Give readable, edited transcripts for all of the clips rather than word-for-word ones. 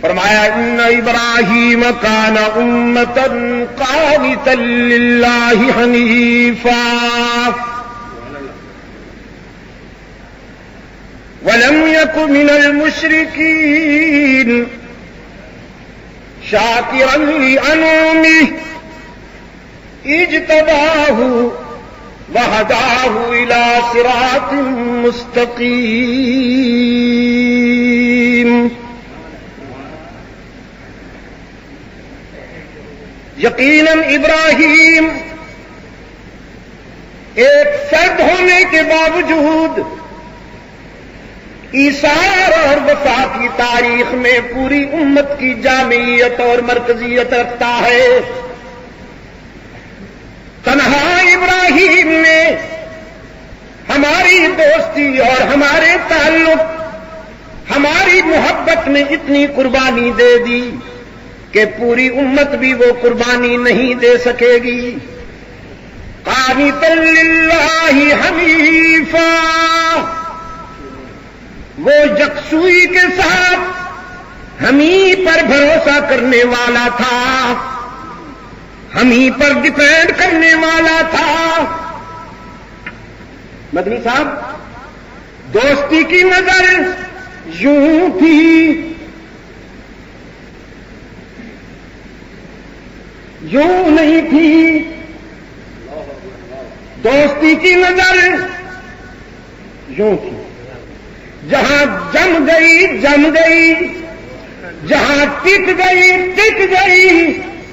فرمایا ان ابراہیم کان امۃ قانتا للہ حنیفا ولم یک من المشرکین شاکرا لانعمہ اجتباہ وہداہ الی صراط مستقیم. یقیناً ابراہیم ایک فرد ہونے کے باوجود ایثار اور وفا کی تاریخ میں پوری امت کی جامعیت اور مرکزیت رکھتا ہے. تنہا ابراہیم نے ہماری دوستی اور ہمارے تعلق، ہماری محبت میں اتنی قربانی دے دی کہ پوری امت بھی وہ قربانی نہیں دے سکے گی. قانتا للہ حنیفا، وہ یکسوئی کے ساتھ ہمیں پر بھروسہ کرنے والا تھا، ہمیں پر ڈیپینڈ کرنے والا تھا. مدنی صاحب، دوستی کی نظر یوں تھی، یوں نہیں تھی. دوستی کی نظر یوں تھی، جہاں جم گئی جم گئی، جہاں ٹک گئی ٹک گئی،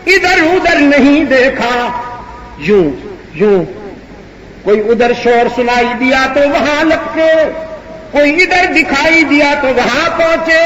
ادھر ادھر نہیں دیکھا. یوں یوں، کوئی ادھر شور سنائی دیا تو وہاں لپکے، کوئی ادھر دکھائی دیا تو وہاں پہنچے.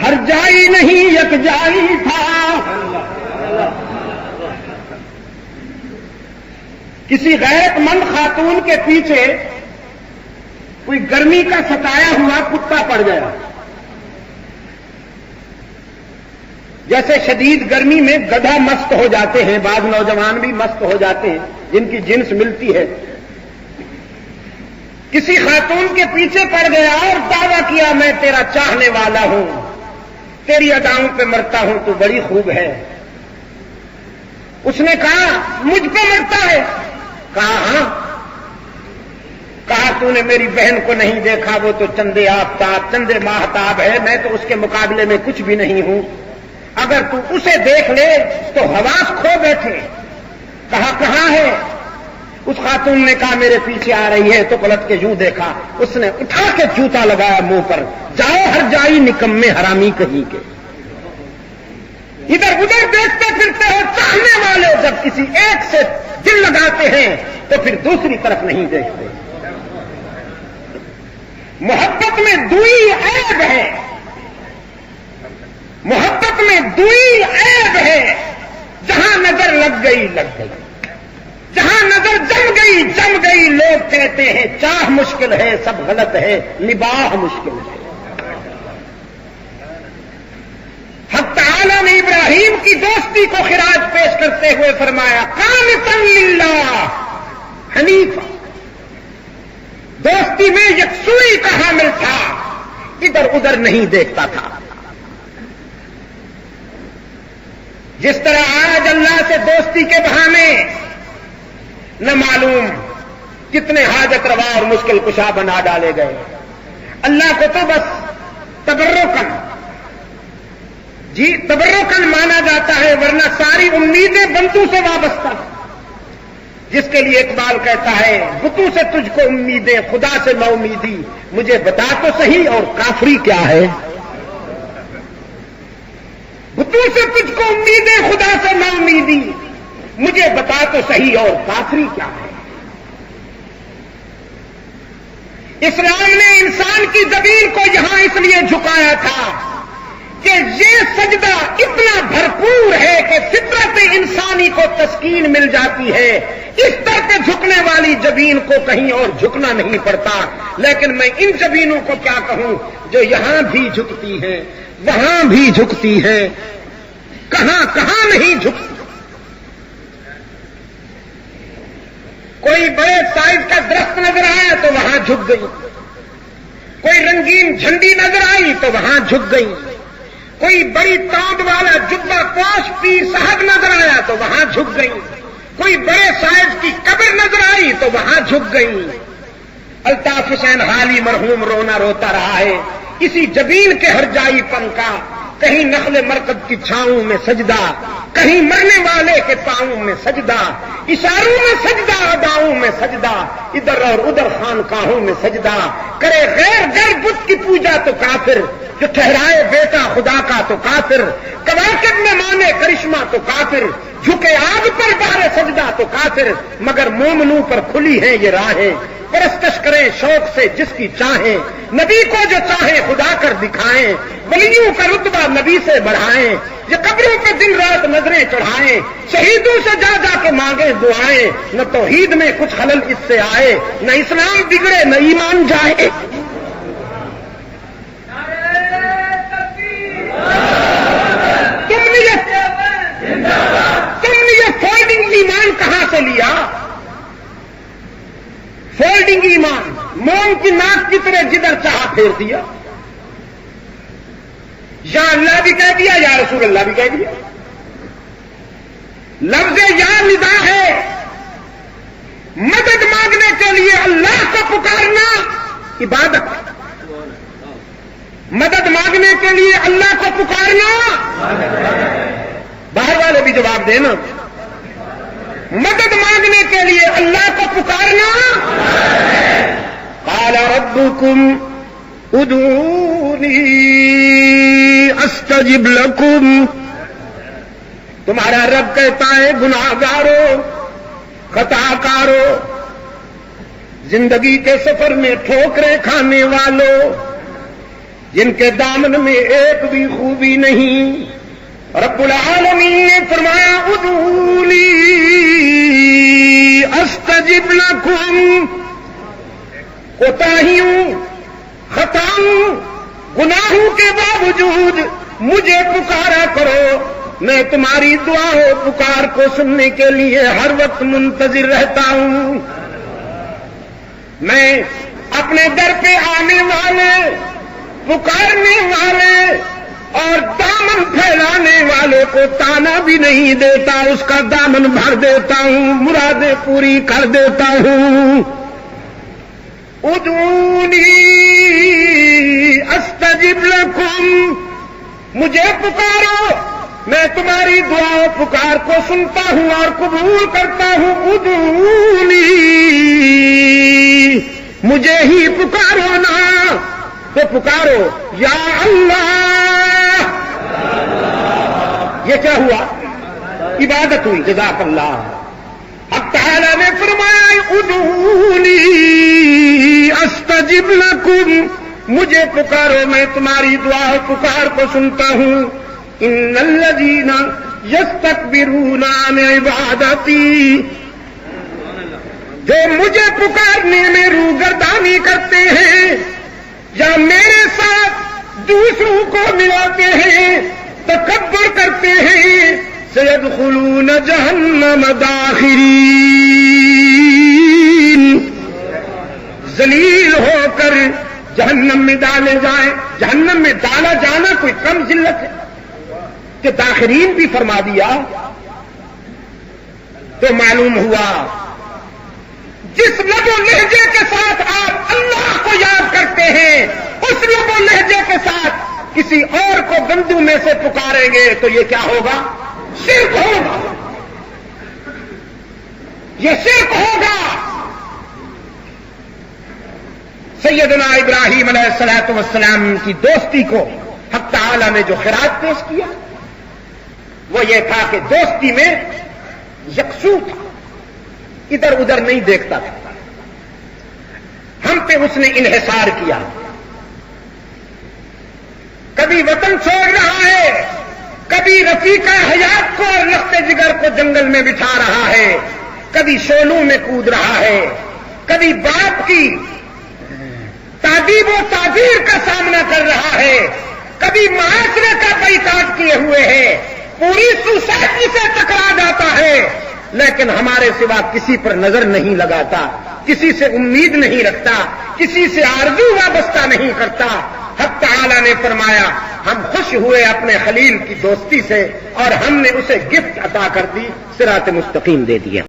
ہر جائی نہیں یک جائی تھا. کسی غیرت مند خاتون کے پیچھے کوئی گرمی کا ستایا ہوا کتا پڑ گیا. جیسے شدید گرمی میں گدھا مست ہو جاتے ہیں، بعض نوجوان بھی مست ہو جاتے ہیں جن کی جنس ملتی ہے. کسی خاتون کے پیچھے پڑ گیا اور دعویٰ کیا میں تیرا چاہنے والا ہوں، تیری اداؤں پہ مرتا ہوں، تو بڑی خوب ہے. اس نے کہا مجھ پہ مرتا ہے؟ کہا ہاں. کہا تو نے میری بہن کو نہیں دیکھا، وہ تو چندے آفتاب چندے ماہتاب ہے، میں تو اس کے مقابلے میں کچھ بھی نہیں ہوں. اگر تو اسے دیکھ لے تو حواس کھو بیٹھے. کہا کہاں ہے؟ اس خاتون نے کہا میرے پیچھے آ رہی ہے. تو پلٹ کے یوں دیکھا، اس نے اٹھا کے جوتا لگایا منہ پر. جاؤ ہر جائی نکمے حرامی کہیں کے. ادھر ادھر دیکھتے پھرتے ہو. چاہنے والے جب کسی ایک سے دل لگاتے ہیں تو پھر دوسری طرف نہیں دیکھتے. محبت میں دوئی عیب ہے، محبت میں دوئی عیب ہے. جہاں نظر لگ گئی لگ گئی، جہاں نظر جم گئی جم گئی. لوگ کہتے ہیں چاہ مشکل ہے، سب غلط ہے، نباہ مشکل ہے. حق تعالی نے ابراہیم کی دوستی کو خراج پیش کرتے ہوئے فرمایا قانتا للہ حنیفا. دوستی میں یکسوئی کا حامل تھا، ادھر ادھر نہیں دیکھتا تھا. جس طرح آج اللہ سے دوستی کے بہانے نہ معلوم کتنے حاجت روا اور مشکل کشا بنا ڈالے گئے. اللہ کو تو بس تبرکن، جی تبرکن مانا جاتا ہے، ورنہ ساری امیدیں بندوں سے وابستہ. جس کے لیے اقبال کہتا ہے بتوں سے تجھ کو امیدیں، خدا سے نہ امیدی. مجھے بتا تو صحیح اور کافری کیا ہے. بتوں سے تجھ کو امیدیں، خدا سے نہ امیدی. مجھے بتا تو صحیح اور کافری کیا ہے. اسلام نے انسان کی زمین کو یہاں اس لیے جھکایا تھا کہ یہ سجدہ اتنا بھرپور ہے کہ فطرت انسانی کو تسکین مل جاتی ہے. اس طرح پہ جھکنے والی زمین کو کہیں اور جھکنا نہیں پڑتا. لیکن میں ان زمینوں کو کیا کہوں جو یہاں بھی جھکتی ہیں، وہاں بھی جھکتی ہیں، کہاں کہاں نہیں جھکتی. کوئی بڑے سائز کا درخت نظر آیا تو وہاں جھک گئی، کوئی رنگین جھنڈی نظر آئی تو وہاں جھک گئی، کوئی بڑی تاند والا جبہ پوش پیر صاحب نظر آیا تو وہاں جھک گئی، کوئی بڑے سائز کی قبر نظر آئی تو وہاں جھک گئی۔ الطاف حسین حالی مرحوم رونا روتا رہا ہے اسی جبین کے ہرجائی پن کا، کہیں نخل مرکب کی چھاؤں میں سجدہ، کہیں مرنے والے کے پاؤں میں سجدہ، اشاروں میں سجدہ، اداؤں میں سجدہ، ادھر اور ادھر خانقاہوں میں سجدہ، کرے غیر گر بت کی پوجا تو کافر، جو ٹھہرائے بیٹا خدا کا تو کافر، کواکب میں مانے کرشمہ تو کافر، جھکے آگ پر بارے سجدہ تو کافر، مگر مومنوں پر کھلی ہیں یہ راہیں، پرستش کریں شوق سے جس کی چاہیں، نبی کو جو چاہیں خدا کر دکھائیں، ولیوں کا رتبہ نبی سے بڑھائیں، یہ قبروں پہ دن رات نظریں چڑھائیں، شہیدوں سے جا جا کے مانگیں دعائیں، نہ توحید میں کچھ خلل اس سے آئے، نہ اسلام بگڑے نہ ایمان جائے۔ تم نے یہ فولڈنگ ایمان کہاں سے لیا؟ فولڈنگ ایمان موم کی ناک کی طرح جدھر چاہا پھیر دیا، یا اللہ بھی کہہ دیا یا رسول اللہ بھی کہہ دیا۔ لفظ یا ندا ہے، مدد مانگنے کے لیے اللہ کو پکارنا عبادت، مدد مانگنے کے لیے اللہ کو پکارنا، باہر والے بھی جواب دینا، مدد مانگنے کے لیے اللہ کو پکارنا۔ قال ربکم ادعونی استجب لکم، تمہارا رب کہتا ہے گناہگارو، خطا کارو، زندگی کے سفر میں ٹھوکریں کھانے والوں، جن کے دامن میں ایک بھی خوبی نہیں، رب العالمین نے فرمایا ادعونی استجب لکم، کوتاہیوں، خطاؤں، گناہوں کے باوجود مجھے پکارا کرو، میں تمہاری دعا و پکار کو سننے کے لیے ہر وقت منتظر رہتا ہوں۔ میں اپنے در پہ آنے والے، پکارنے والے اور دامن پھیلانے والے کو تانا بھی نہیں دیتا، اس کا دامن بھر دیتا ہوں، مرادیں پوری کر دیتا ہوں۔ ادعونی استجب لکم، مجھے پکارو میں تمہاری دعا و پکار کو سنتا ہوں اور قبول کرتا ہوں۔ ادعونی، مجھے ہی پکارو نا، تو پکارو یا اللہ۔ یہ کیا ہوا؟ عبادت ہوئی، جزاک اللہ۔ حق تعالی نے فرمایا ادعونی استجب لکم، مجھے پکارو میں تمہاری دعا و پکار کو سنتا ہوں۔ ان الذین یستکبرون عن عبادتی، جو مجھے پکارنے میں روگردانی کرتے ہیں یا میرے ساتھ دوسروں کو ملاتے ہیں، تکبر کرتے ہیں، سیدخلون جہنم داخرین، ذلیل ہو کر جہنم میں ڈالے جائیں۔ جہنم میں ڈالا جانا کوئی کم ذلت ہے کہ داخرین بھی فرما دیا، تو معلوم ہوا جس لب و لہجے کے ساتھ آپ اللہ کو یاد کرتے ہیں، اس لب و لہجے کے ساتھ کسی اور کو گندو میں سے پکاریں گے تو یہ کیا ہوگا؟ شرک ہوگا، یہ شرک ہوگا۔ سیدنا ابراہیم علیہ الصلوۃ والسلام کی دوستی کو حق تعالی نے جو خراج پیش کیا وہ یہ تھا کہ دوستی میں یکسو تھا، ادھر ادھر نہیں دیکھتا تھا۔ ہم پہ اس نے انحصار کیا، کبھی وطن چھوڑ رہا ہے، کبھی رفیقہ حیات کو اور لخت جگر کو جنگل میں بٹھا رہا ہے، کبھی شولوں میں کود رہا ہے، کبھی باپ کی تعذیب و تعبیر کا سامنا کر رہا ہے، کبھی معاشرے کا بائیکاٹ کیے ہوئے ہے، پوری سوسائٹی سے ٹکرا جاتا ہے، لیکن ہمارے سوا کسی پر نظر نہیں لگاتا، کسی سے امید نہیں رکھتا، کسی سے آرزو وابستہ نہیں کرتا۔ حق تعالی نے فرمایا ہم خوش ہوئے اپنے خلیل کی دوستی سے اور ہم نے اسے گفٹ عطا کر دی، صراط مستقیم دے دیا۔